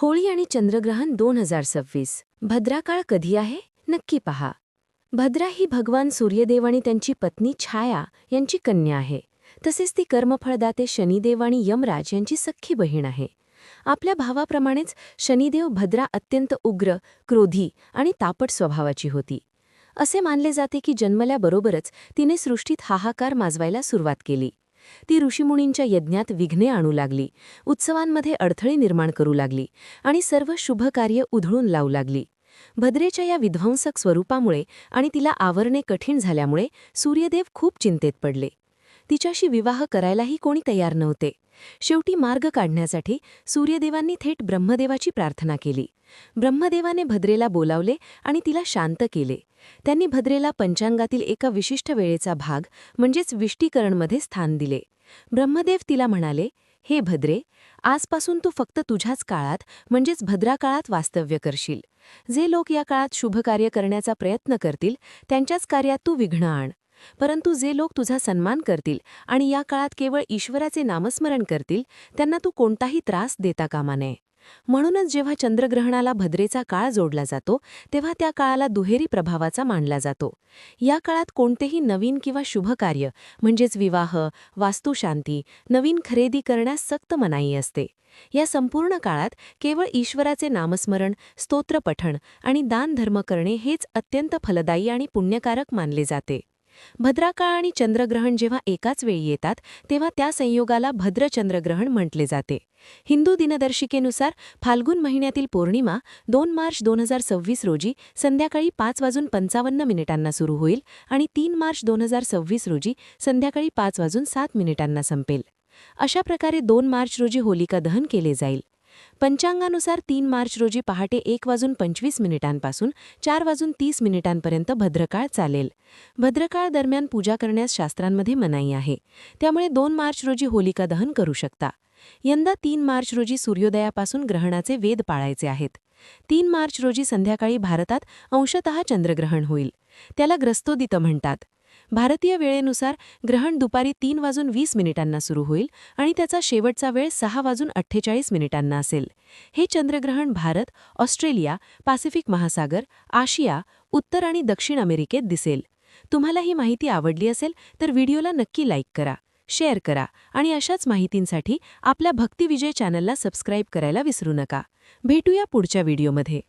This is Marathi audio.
होळी आणि चंद्रग्रहण 2026 भद्राकाळ कधी आहे नक्की पहा. भद्रा ही भगवान सूर्यदेव आणि त्यांची पत्नी छाया यांची कन्या आहे. तसेच ती कर्मफळदाते शनिदेव आणि यमराज यांची सख्खी बहीण आहे. आपल्या भावाप्रमाणेच शनिदेव भद्रा अत्यंत उग्र, क्रोधी आणि तापट स्वभावाची होती. असे मानले जाते की जन्मल्याबरोबरच तिने सृष्टीत हाहाकार माजवायला सुरुवात केली. ती ऋषीमुनींच्या यज्ञात विघ्ने आणू लागली, उत्सवांमध्ये अडथळे निर्माण करू लागली आणि सर्व शुभ कार्य उधळून लावू लागली. भद्रेच्या या विध्वंसक स्वरूपामुळे आणि तिला आवरणे कठीण झाल्यामुळे सूर्यदेव खूप चिंतेत पडले. तिच्याशी विवाह करायलाही कोणी तयार नव्हते. शेवटी मार्ग काढण्यासाठी सूर्यदेवांनी थेट ब्रह्मदेवाची प्रार्थना केली. ब्रह्मदेवाने भद्रेला बोलावले आणि तिला शांत केले. त्यांनी भद्रेला पंचांगातील एका विशिष्ट वेळेचा भाग म्हणजेच विष्टीकरणमध्ये स्थान दिले. ब्रह्मदेव तिला म्हणाले, हे भद्रे, आजपासून तू फक्त तुझ्याच काळात म्हणजेच भद्राकाळात वास्तव्य करशील. जे लोक या काळात शुभकार्य करण्याचा प्रयत्न करतील त्यांच्याच कार्यात तू विघ्न आण. परंतु जे लोक तुझा सन्मान करतील आणि या काळात केवळ ईश्वराचे नामस्मरण करतील त्यांना तू कोणताही त्रास देता कामा नये. म्हणूनच जेव्हा चंद्रग्रहणाला भद्रेचा काळ जोडला जातो तेव्हा त्या काळाला दुहेरी प्रभावाचा मानला जातो. या काळात कोणतेही नवीन किंवा शुभ कार्य म्हणजेच विवाह, वास्तुशांती, नवीन खरेदी करण्यास सक्त मनाई असते. या संपूर्ण काळात केवळ ईश्वराचे नामस्मरण, स्तोत्रपठण आणि दानधर्म करणे हेच अत्यंत फलदायी आणि पुण्यकारक मानले जाते. भद्राकाळ आणि चंद्रग्रहण जेव्हा एकाच वेळी येतात तेव्हा त्या संयोगाला भद्रचंद्रग्रहण म्हटले जाते. हिंदू दिनदर्शिकेनुसार फाल्गुन महिन्यातील पौर्णिमा 2 मार्च 2026 रोजी संध्याकाळी 5:55 सुरू होईल आणि 3 मार्च 2026 रोजी संध्याकाळी 5:07 संपेल. अशा प्रकारे 2 मार्च रोजी होलिका दहन केले जाईल. पंचांगानुसार 3 मार्च रोजी पहाटे 1:25 पासून 4:30 भद्रकाळ चालेल. भद्रकाळ दरम्यान पूजा करण्यास शास्त्रांमध्ये मनाई आहे. त्यामुळे 2 मार्च रोजी होलिका दहन करू शकता. यंदा 3 मार्च रोजी सूर्योदयापासून ग्रहणाचे वेध पाळायचे आहेत. 3 मार्च रोजी संध्याकाळी भारतात अंशतः चंद्रग्रहण होईल. त्याला ग्रस्तोदित म्हणतात. भारतीय वेळेनुसार ग्रहण दुपारी 3:20 सुरू होईल आणि त्याचा शेवटचा वेळ 6:48 असेल. हे चंद्रग्रहण भारत, ऑस्ट्रेलिया, पॅसिफिक महासागर, आशिया, उत्तर आणि दक्षिण अमेरिकेत दिसेल. तुम्हाला ही माहिती आवडली असेल तर व्हिडिओला नक्की लाईक करा, शेअर करा आणि अशाच माहितींसाठी आपल्या भक्तिविजय चॅनलला सबस्क्राईब करायला विसरू नका. भेटूया पुढच्या व्हिडिओमध्ये.